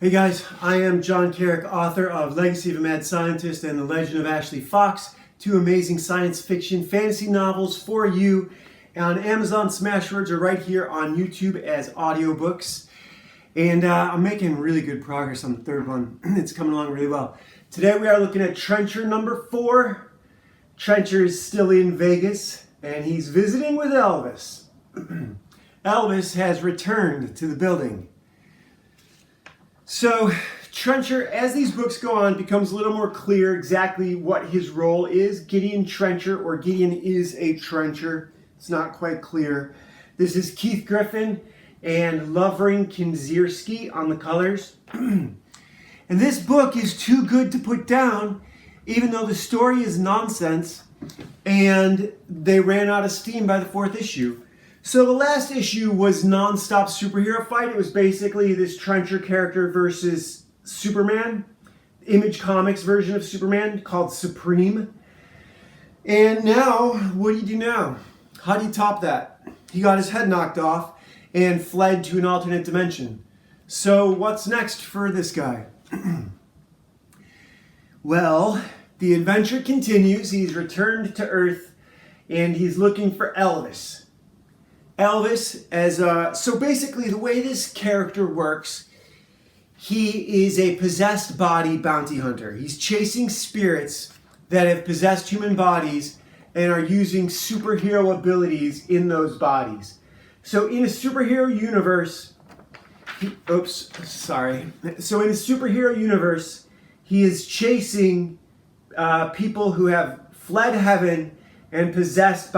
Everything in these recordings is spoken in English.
Hey guys, I am John Carrick, author of Legacy of a Mad Scientist and The Legend of Ashley Fox, two amazing science fiction fantasy novels for you on Amazon Smashwords or right here on YouTube as audiobooks. And I'm making really good progress on the third one. It's coming along really well. Today we are looking at Trencher number 4. Trencher is still in Vegas and he's visiting with Elvis. Elvis has returned to the building. So Trencher, as these books go on, becomes a little more clear exactly what his role is. Gideon Trencher, or Gideon is a Trencher. It's not quite clear. This is Keith Giffen and Lovering Kinzierski on the colors. And this book is too good to put down, even though the story is nonsense and they ran out of steam by the 4th issue. So the last issue was non-stop superhero fight. It was basically this Trencher character versus Superman, Image Comics version of Superman called Supreme. And now, what do you do now? How do you top that? He got his head knocked off and fled to an alternate dimension. So what's next for this guy? Well, the adventure continues. He's returned to Earth and he's looking for Elvis. Elvis, so basically the way this character works, he is a possessed body bounty hunter. He's chasing spirits that have possessed human bodies and are using superhero abilities in those bodies. So in a superhero universe, he is chasing people who have fled heaven and possessed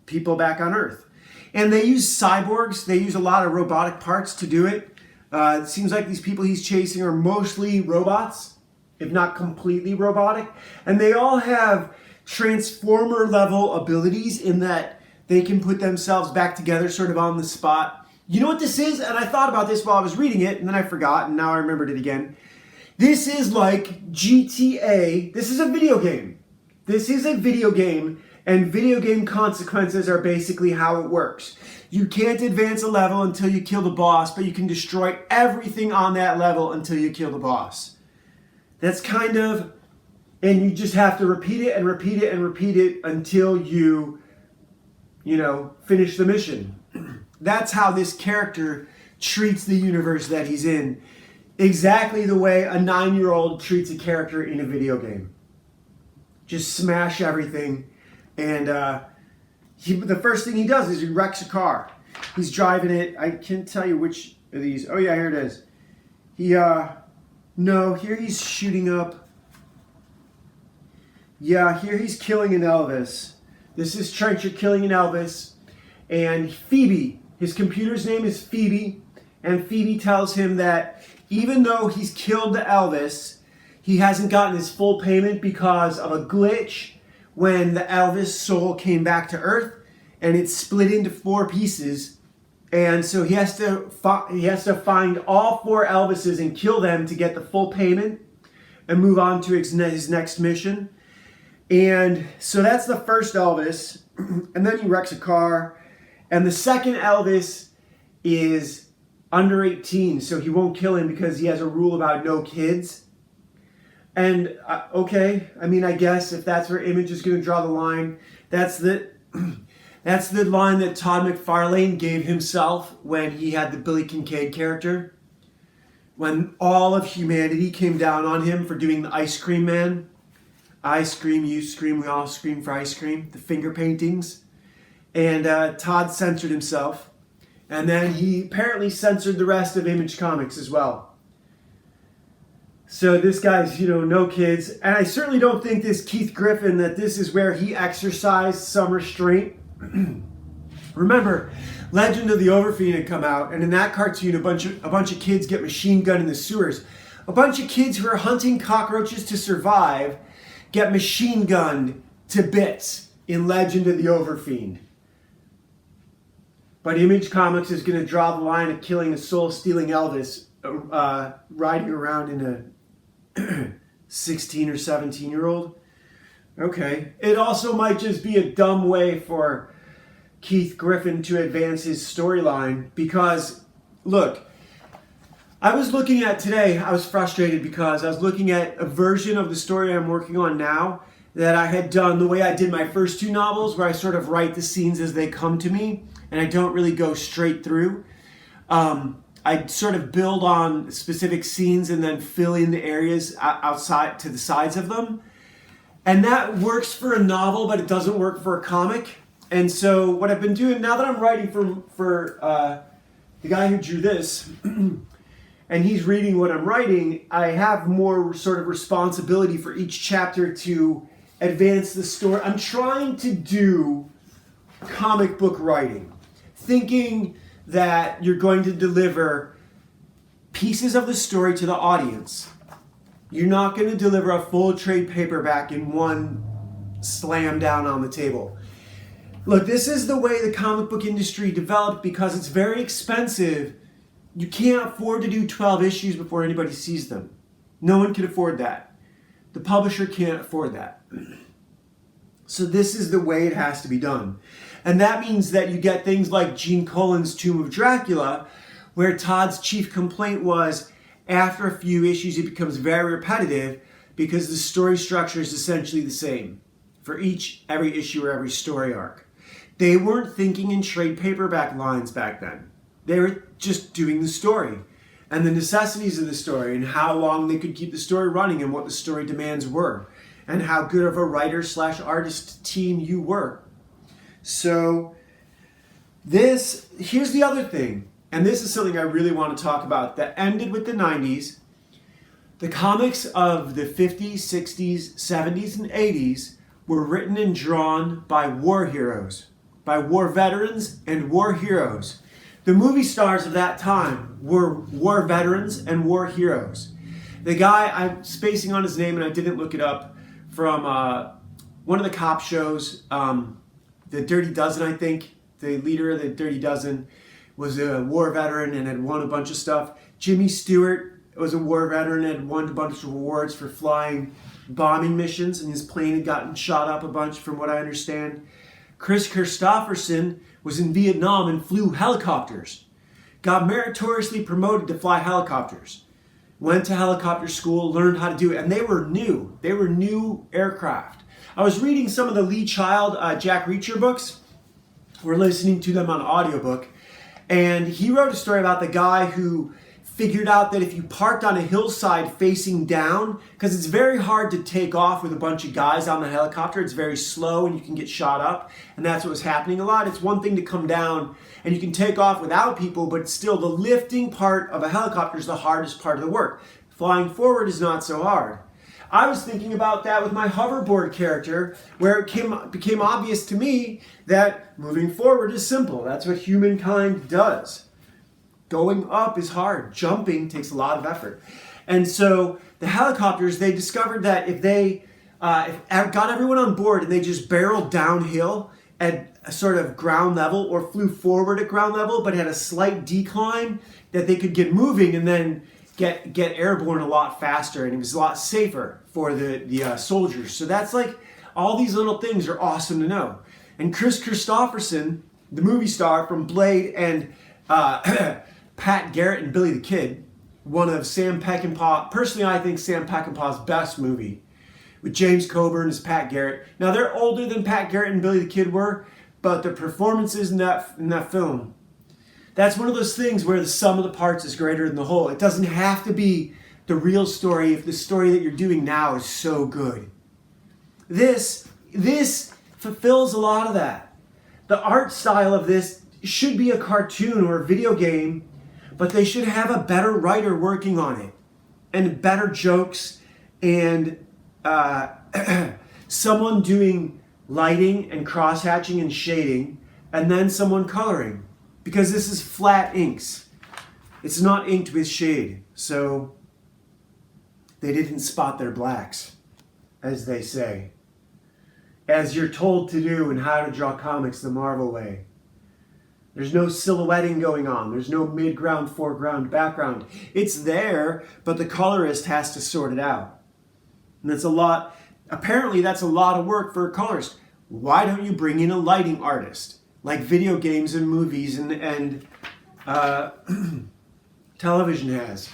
people back on Earth. And they use cyborgs. They use a lot of robotic parts to do it. It seems like these people he's chasing are mostly robots, if not completely robotic. And they all have Transformer level abilities in that they can put themselves back together sort of on the spot. You know what this is? And I thought about this while I was reading it, and then I forgot, and now I remembered it again. This is like GTA. This is a video game. This is a video game. And video game consequences are basically how it works. You can't advance a level until you kill the boss, but you can destroy everything on that level until you kill the boss. That's kind of, and you just have to repeat it and repeat it and repeat it until you finish the mission. That's how this character treats the universe that he's in. Exactly the way a 9-year-old treats a character in a video game. Just smash everything. And the first thing he does is he wrecks a car. He's driving it. I can't tell you which of these. Oh yeah, here it is. Here he's shooting up. Yeah, here he's killing an Elvis. This is Trencher killing an Elvis. And Phoebe, his computer's name is Phoebe. And Phoebe tells him that even though he's killed the Elvis, he hasn't gotten his full payment because of a glitch when the Elvis soul came back to Earth, and it split into 4 pieces, and so he has to find all 4 Elvises and kill them to get the full payment and move on to his next mission. And so that's the first Elvis, and then he wrecks a car, and the second Elvis is under 18, so he won't kill him because he has a rule about no kids. And okay, I mean, I guess if that's where Image is going to draw the line, that's the line that Todd McFarlane gave himself when he had the Billy Kincaid character. When all of humanity came down on him for doing the Ice Cream Man. I scream, you scream, we all scream for ice cream. The finger paintings. And Todd censored himself. And then he apparently censored the rest of Image Comics as well. So this guy's, no kids. And I certainly don't think this Keith Giffen, that this is where he exercised some restraint. Remember, Legend of the Overfiend had come out, and in that cartoon, a bunch of kids get machine gunned in the sewers. A bunch of kids who are hunting cockroaches to survive get machine gunned to bits in Legend of the Overfiend. But Image Comics is going to draw the line of killing a soul-stealing Elvis riding around in a 16 or 17-year-old. Okay. It also might just be a dumb way for Keith Giffen to advance his storyline because, look, I was looking at today, I was frustrated because I was looking at a version of the story I'm working on now that I had done the way I did my first 2 novels, where I sort of write the scenes as they come to me and I don't really go straight through. I sort of build on specific scenes and then fill in the areas outside to the sides of them. And that works for a novel, but it doesn't work for a comic. And so what I've been doing, now that I'm writing for the guy who drew this, and he's reading what I'm writing, I have more sort of responsibility for each chapter to advance the story. I'm trying to do comic book writing, thinking that you're going to deliver pieces of the story to the audience. You're not going to deliver a full trade paperback in one slam down on the table. Look, this is the way the comic book industry developed because it's very expensive. You can't afford to do 12 issues before anybody sees them. No one can afford that. The publisher can't afford that. So this is the way it has to be done. And that means that you get things like Gene Colan's Tomb of Dracula, where Todd's chief complaint was, after a few issues, it becomes very repetitive because the story structure is essentially the same for every issue or every story arc. They weren't thinking in trade paperback lines back then. They were just doing the story and the necessities of the story and how long they could keep the story running and what the story demands were and how good of a writer/artist team you were. So here's the other thing, and this is something I really want to talk about, that ended with the 90s. The comics of the 50s, 60s, 70s, and 80s were written and drawn by war heroes, by war veterans and war heroes. The movie stars of that time were war veterans and war heroes. The guy, I'm spacing on his name and I didn't look it up, from one of the cop shows, The Dirty Dozen, I think. The leader of the Dirty Dozen was a war veteran and had won a bunch of stuff. Jimmy Stewart was a war veteran and had won a bunch of awards for flying bombing missions, and his plane had gotten shot up a bunch from what I understand. Chris Christopherson was in Vietnam and flew helicopters. Got meritoriously promoted to fly helicopters. Went to helicopter school, learned how to do it, and they were new. They were new aircraft. I was reading some of the Lee Child, Jack Reacher books. We're listening to them on audiobook. And he wrote a story about the guy who figured out that if you parked on a hillside facing down, because it's very hard to take off with a bunch of guys on the helicopter, it's very slow and you can get shot up, and that's what was happening a lot. It's one thing to come down and you can take off without people, but still the lifting part of a helicopter is the hardest part of the work. Flying forward is not so hard. I was thinking about that with my hoverboard character, where it became obvious to me that moving forward is simple. That's what humankind does. Going up is hard. Jumping takes a lot of effort. And so the helicopters, they discovered that if they got everyone on board and they just barreled downhill at a sort of ground level or flew forward at ground level but had a slight decline, that they could get moving and then get airborne a lot faster, and it was a lot safer for the soldiers. So that's like, all these little things are awesome to know. And Chris Christopherson, the movie star from Blade and Pat Garrett and Billy the Kid, one of Sam Peckinpah, personally I think Sam Peckinpah's best movie, with James Coburn as Pat Garrett. Now they're older than Pat Garrett and Billy the Kid were, but the performances in that film, that's one of those things where the sum of the parts is greater than the whole. It doesn't have to be the real story if the story that you're doing now is so good. This fulfills a lot of that. The art style of this should be a cartoon or a video game, but they should have a better writer working on it, and better jokes, and someone doing lighting and cross-hatching and shading, and then someone coloring. Because this is flat inks. It's not inked with shade. So they didn't spot their blacks, as they say. As you're told to do in How to Draw Comics the Marvel Way. There's no silhouetting going on. There's no mid-ground, foreground, background. It's there, but the colorist has to sort it out. And that's a lot. Apparently that's a lot of work for a colorist. Why don't you bring in a lighting artist? Like video games and movies and Television has.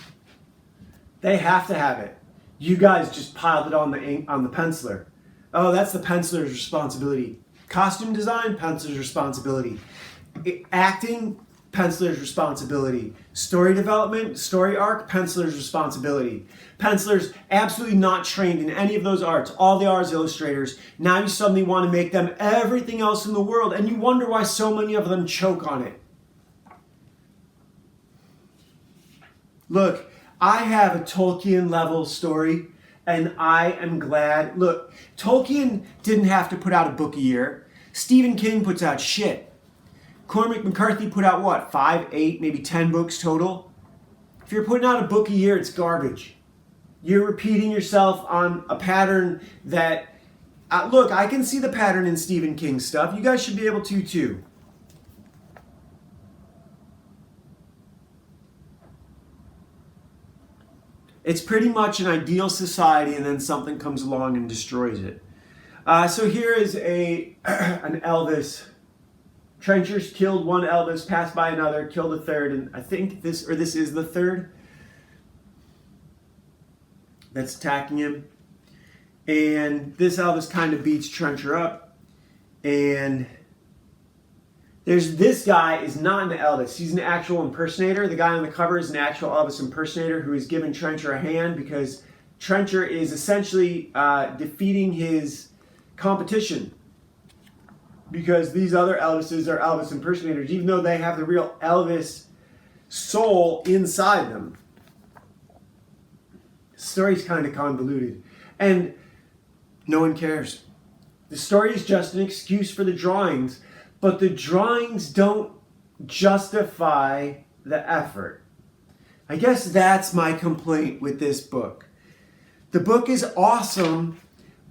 They have to have it. You guys just piled it on the ink, on the penciler. Oh, that's the penciler's responsibility. Costume design, penciler's responsibility. Acting, penciler's responsibility. Story development, story arc, penciler's responsibility. Pencilers absolutely not trained in any of those arts. All they are is illustrators. Now you suddenly want to make them everything else in the world, and you wonder why so many of them choke on it. Look, I have a Tolkien level story, and I am glad. Look, Tolkien didn't have to put out a book a year. Stephen King puts out shit. Cormac McCarthy put out what, 5, 8, maybe 10 books total? If you're putting out a book a year, it's garbage. You're repeating yourself on a pattern that, look, I can see the pattern in Stephen King's stuff. You guys should be able to too. It's pretty much an ideal society, and then something comes along and destroys it. So here is an Elvis. Trenchers killed one Elvis, passed by another, killed a third, and I think this is the third that's attacking him. And this Elvis kind of beats Trencher up. And there's this guy is not an Elvis. He's an actual impersonator. The guy on the cover is an actual Elvis impersonator who is giving Trencher a hand because Trencher is essentially defeating his competition. Because these other Elvises are Elvis impersonators, even though they have the real Elvis soul inside them. The story's kind of convoluted. And no one cares. The story is just an excuse for the drawings, but the drawings don't justify the effort. I guess that's my complaint with this book. The book is awesome,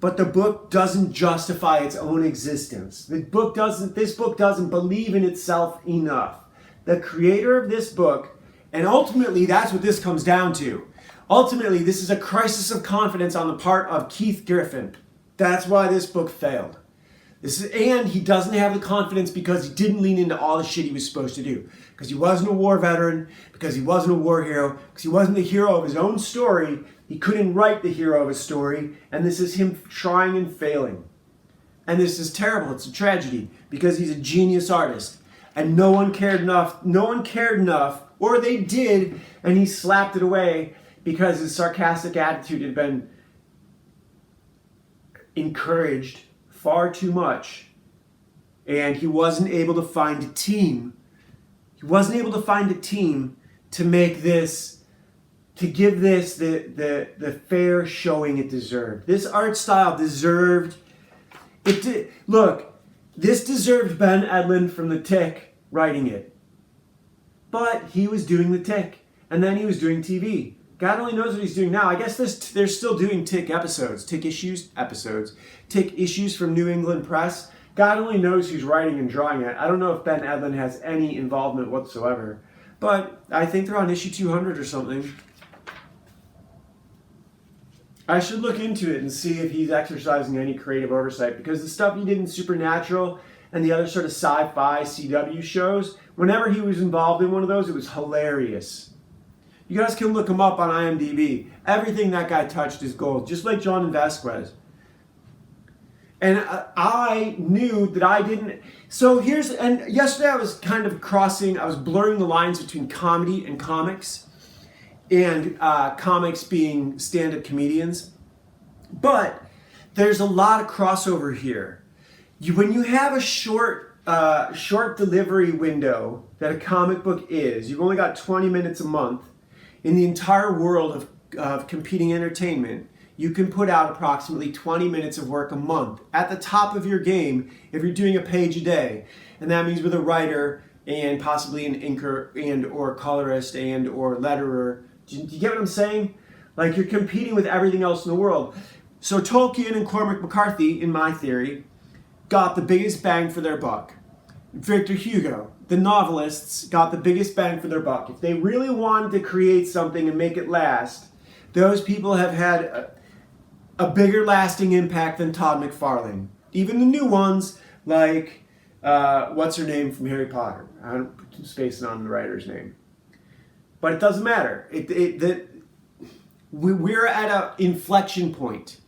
but the book doesn't justify its own existence. This book doesn't believe in itself enough. The creator of this book, and ultimately that's what this comes down to. Ultimately, this is a crisis of confidence on the part of Keith Giffen. That's why this book failed. And he doesn't have the confidence because he didn't lean into all the shit he was supposed to do. Because he wasn't a war veteran, because he wasn't a war hero, because he wasn't the hero of his own story. He couldn't write the hero of his story, and this is him trying and failing. And this is terrible. It's a tragedy because he's a genius artist, and no one cared enough, or they did, and he slapped it away because his sarcastic attitude had been encouraged far too much, and he wasn't able to find a team. He wasn't able to find a team to make this, to give this the fair showing it deserved. This art style deserved it. Look, this deserved Ben Edlund from The Tick writing it, but he was doing The Tick, and then he was doing TV. God only knows what he's doing now. I guess they're still doing Tick episodes, Tick issues episodes, Tick issues from New England Press. God only knows who's writing and drawing it. I don't know if Ben Edlund has any involvement whatsoever, but I think they're on issue 200 or something. I should look into it and see if he's exercising any creative oversight, because the stuff he did in Supernatural and the other sort of sci-fi CW shows, whenever he was involved in one of those, it was hilarious. You guys can look him up on IMDb. Everything that guy touched is gold, just like John Vasquez. And I knew that I didn't. So yesterday I was kind of I was blurring the lines between comedy and comics, and comics being stand-up comedians. But there's a lot of crossover here. When you have a short delivery window that a comic book is, you've only got 20 minutes a month. In the entire world of competing entertainment, you can put out approximately 20 minutes of work a month at the top of your game if you're doing a page a day. And that means with a writer and possibly an inker and or colorist and or letterer. Do you get what I'm saying? Like, you're competing with everything else in the world. So Tolkien and Cormac McCarthy, in my theory, got the biggest bang for their buck. Victor Hugo, the novelists, got the biggest bang for their buck. If they really wanted to create something and make it last, those people have had a bigger lasting impact than Todd McFarlane. Even the new ones, like, what's her name from Harry Potter? I'm spacing on the writer's name. But it doesn't matter. We're at an inflection point.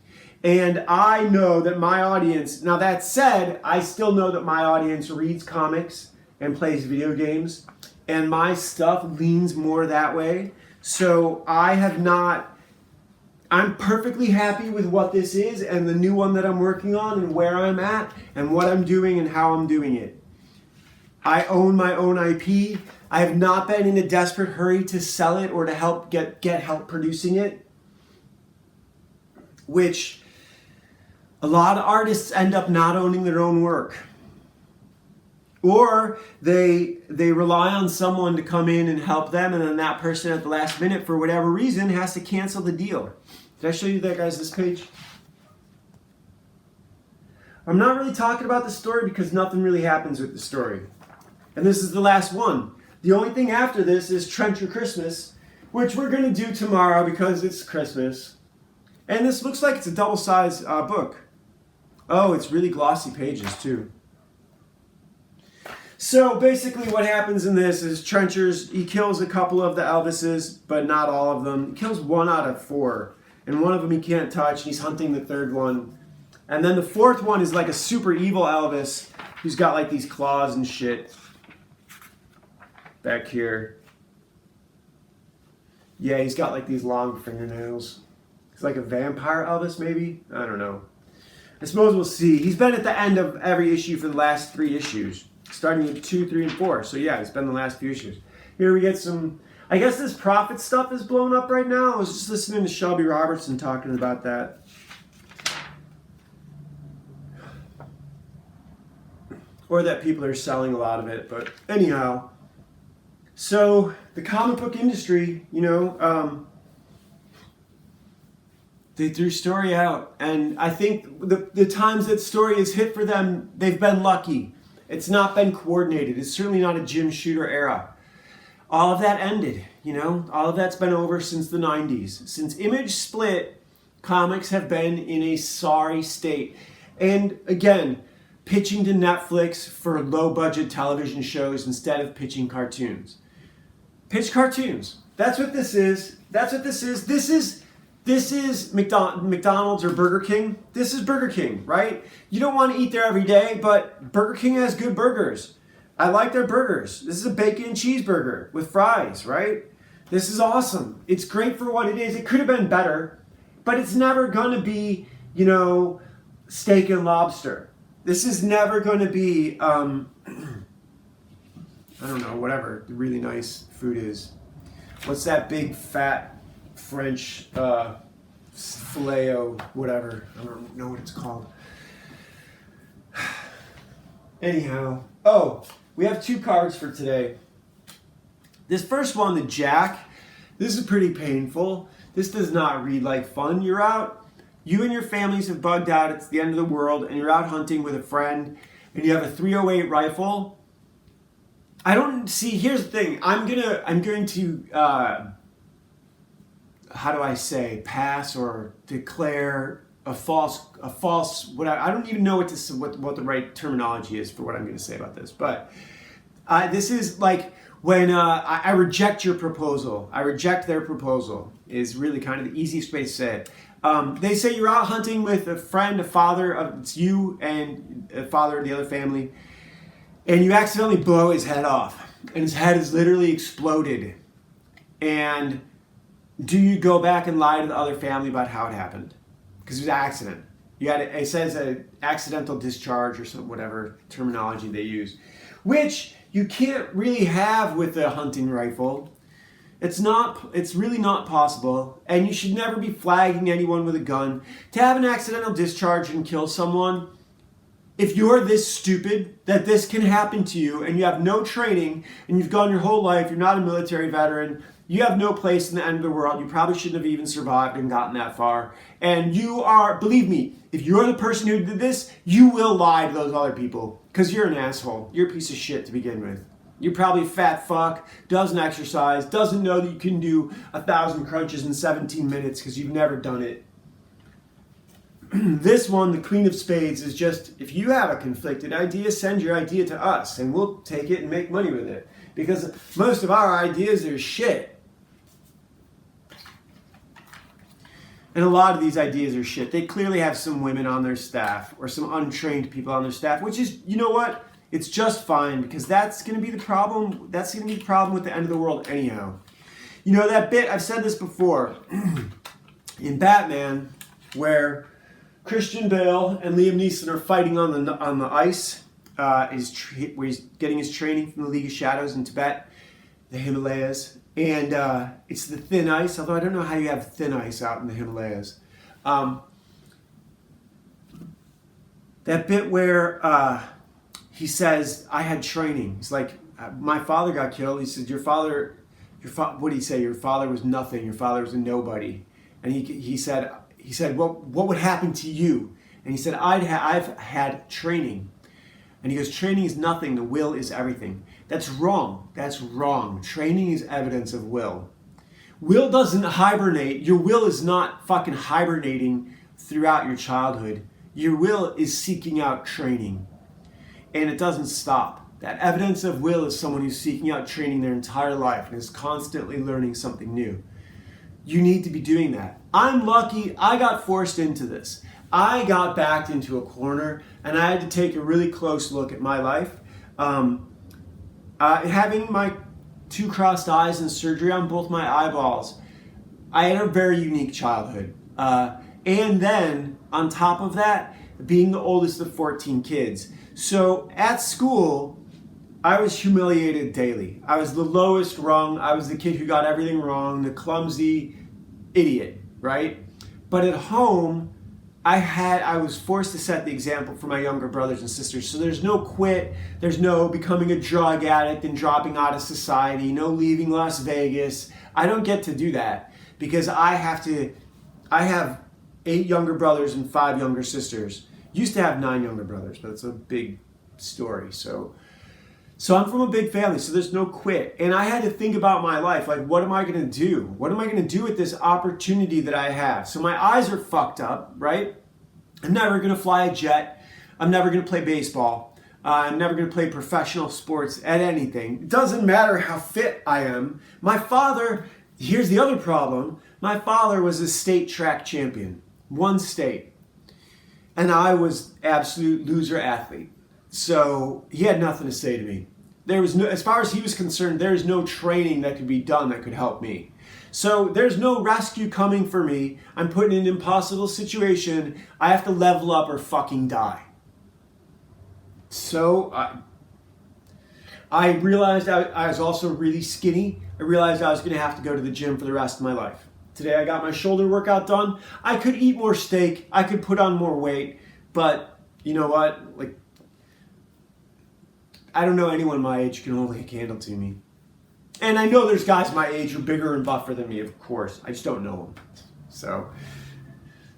And I know that my audience, now that said, I still know that my audience reads comics and plays video games. And my stuff leans more that way. So I'm perfectly happy with what this is and the new one that I'm working on and where I'm at and what I'm doing and how I'm doing it. I own my own IP. I have not been in a desperate hurry to sell it or to help get help producing it, which a lot of artists end up not owning their own work. Or they rely on someone to come in and help them, and then that person at the last minute, for whatever reason, has to cancel the deal. Did I show you that, guys, this page? I'm not really talking about the story because nothing really happens with the story. And this is the last one. The only thing after this is Trencher Christmas, which we're going to do tomorrow because it's Christmas. And this looks like it's a double-sized book. Oh, it's really glossy pages, too. So basically what happens in this is he kills a couple of the Elvises, but not all of them. He kills 1 out of 4. And one of them he can't touch, and he's hunting the third one. And then the fourth one is like a super evil Elvis who's got like these claws and shit back here. Yeah, he's got like these long fingernails. He's like a vampire Elvis, maybe? I don't know. I suppose we'll see. He's been at the end of every issue for the last 3 issues, starting at 2, 3, and 4. So yeah, it's been the last few issues. Here we get some, I guess this Prophet stuff is blowing up right now. I was just listening to Shelby Robertson talking about that. Or that people are selling a lot of it, but anyhow. So the comic book industry, they threw story out, and I think the times that story has hit for them, they've been lucky. It's not been coordinated. It's certainly not a Jim Shooter era. All of that ended, all of that's been over since the 90s. Since Image split, comics have been in a sorry state. And again, pitching to Netflix for low-budget television shows instead of pitching cartoons. Pitch cartoons. That's what this is. That's what this is. This is McDonald's or Burger King. This is Burger King, right? You don't want to eat there every day, but Burger King has good burgers. I like their burgers. This is a bacon and cheeseburger with fries, right? This is awesome. It's great for what it is. It could have been better, but it's never going to be, steak and lobster. This is never going to be, I don't know, whatever the really nice food is. What's that big fat French filet-o whatever? I don't know what it's called. Anyhow, we have 2 cards for today. This first one, the Jack, this is pretty painful. This does not read like fun. You're out, you and your families have bugged out, it's the end of the world, and you're out hunting with a friend, and you have a .308 rifle. I don't see, here's the thing, I'm going to how do I say, pass or declare a false, whatever. I don't even know what the right terminology is for what I'm going to say about this. But this is like when I reject your proposal. I reject their proposal is really kind of the easiest way to say it. They say you're out hunting with a friend, a father, it's you and a father of the other family, and you accidentally blow his head off. And his head is literally exploded. And do you go back and lie to the other family about how it happened? Because it was an accident. It says an accidental discharge or some whatever terminology they use, which you can't really have with a hunting rifle. It's really not possible, and you should never be flagging anyone with a gun. To have an accidental discharge and kill someone, if you're this stupid that this can happen to you and you have no training and you've gone your whole life, you're not a military veteran, you have no place in the end of the world, you probably shouldn't have even survived and gotten that far. And you are, believe me, if you're the person who did this, you will lie to those other people because you're an asshole. You're a piece of shit to begin with. You're probably a fat fuck, doesn't exercise, doesn't know that you can do 1,000 crunches in 17 minutes because you've never done it. This one, the Queen of Spades, is just, if you have a conflicted idea, send your idea to us and we'll take it and make money with it. Because most of our ideas are shit. And a lot of these ideas are shit. They clearly have some women on their staff or some untrained people on their staff, which is, you know what? It's just fine, because that's going to be the problem. That's going to be the problem with the end of the world anyhow. You know that bit, I've said this before, in Batman, where Christian Bale and Liam Neeson are fighting on the ice, where he's getting his training from the League of Shadows in Tibet, the Himalayas. And it's the thin ice, although I don't know how you have thin ice out in the Himalayas. That bit where he says, I had training. He's like, my father got killed. He said, what did he say? Your father was nothing. Your father was a nobody. And he said, well, what would happen to you? And he said, I've had training. And he goes, training is nothing. The will is everything. That's wrong. That's wrong. Training is evidence of will. Will doesn't hibernate. Your will is not fucking hibernating throughout your childhood. Your will is seeking out training. And it doesn't stop. That evidence of will is someone who's seeking out training their entire life and is constantly learning something new. You need to be doing that. I'm lucky I got forced into this. I got backed into a corner and I had to take a really close look at my life. Having my 2 crossed eyes and surgery on both my eyeballs, I had a very unique childhood. And then, on top of that, being the oldest of 14 kids. So, at school, I was humiliated daily. I was the lowest rung. I was the kid who got everything wrong, the clumsy idiot, right? But at home, I was forced to set the example for my younger brothers and sisters. So there's no quit, there's no becoming a drug addict and dropping out of society, no leaving Las Vegas. I don't get to do that because I have 8 younger brothers and 5 younger sisters. Used to have 9 younger brothers, but it's a big story. So I'm from a big family, so there's no quit. And I had to think about my life, like, what am I going to do? What am I going to do with this opportunity that I have? So my eyes are fucked up, right? I'm never going to fly a jet. I'm never going to play baseball. I'm never going to play professional sports at anything. It doesn't matter how fit I am. My father, here's the other problem. My father was a state track champion, 1 state. And I was absolute loser athlete. So he had nothing to say to me. There was no, as far as he was concerned, there is no training that could be done that could help me. So there's no rescue coming for me. I'm put in an impossible situation. I have to level up or fucking die. So I realized I was also really skinny. I realized I was going to have to go to the gym for the rest of my life. Today I got my shoulder workout done. I could eat more steak. I could put on more weight. But you know what? Like, I don't know anyone my age who can hold a candle to me. And I know there's guys my age who are bigger and buffer than me, of course. I just don't know them.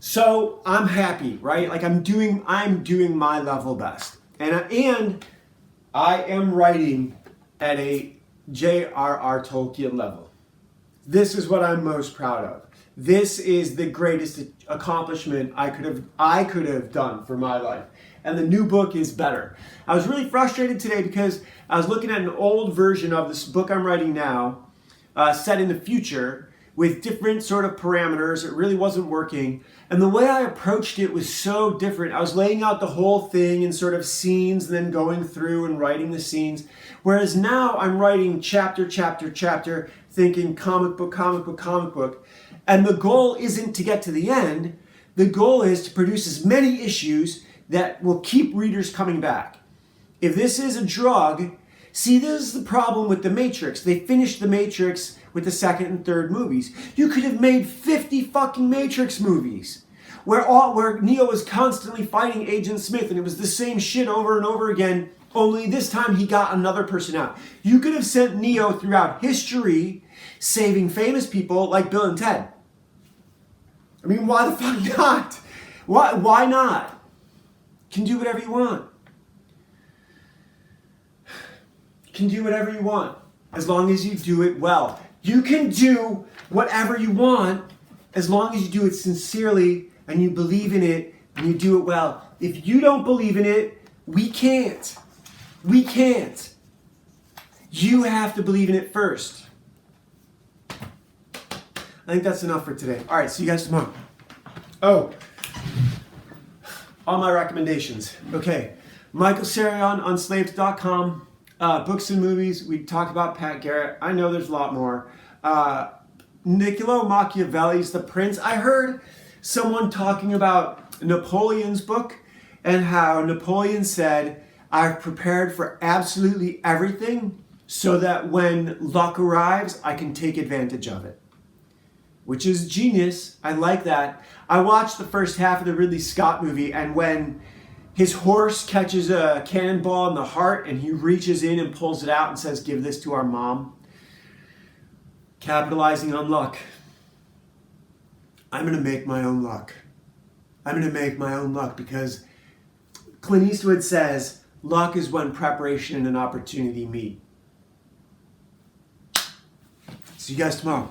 So I'm happy, right? Like I'm doing my level best. And I am writing at a J.R.R. Tolkien level. This is what I'm most proud of. This is the greatest accomplishment I could have done for my life. And the new book is better. I was really frustrated today because I was looking at an old version of this book I'm writing now, set in the future, with different sort of parameters. It really wasn't working. And the way I approached it was so different. I was laying out the whole thing in sort of scenes and then going through and writing the scenes. Whereas now I'm writing chapter, thinking comic book. And the goal isn't to get to the end. The goal is to produce as many issues that will keep readers coming back. If this is a drug, see, this is the problem with The Matrix. They finished The Matrix with the 2nd and 3rd movies. You could have made 50 fucking Matrix movies where Neo was constantly fighting Agent Smith and it was the same shit over and over again, only this time he got another person out. You could have sent Neo throughout history saving famous people like Bill and Ted. I mean, why the fuck not? Why not? You can do whatever you want. You can do whatever you want as long as you do it well. You can do whatever you want as long as you do it sincerely and you believe in it and you do it well. If you don't believe in it, we can't. We can't. You have to believe in it first. I think that's enough for today. All right, see you guys tomorrow. Oh, all my recommendations. Okay, Michael Sarion, Unslaved.com, books and movies. We talked about Pat Garrett. I know there's a lot more. Niccolo Machiavelli's The Prince. I heard someone talking about Napoleon's book and how Napoleon said, I've prepared for absolutely everything so that when luck arrives, I can take advantage of it. Which is genius. I like that. I watched the first half of the Ridley Scott movie, and when his horse catches a cannonball in the heart and he reaches in and pulls it out and says, give this to our mom. Capitalizing on luck. I'm going to make my own luck. I'm going to make my own luck because Clint Eastwood says, luck is when preparation and opportunity meet. See you guys tomorrow.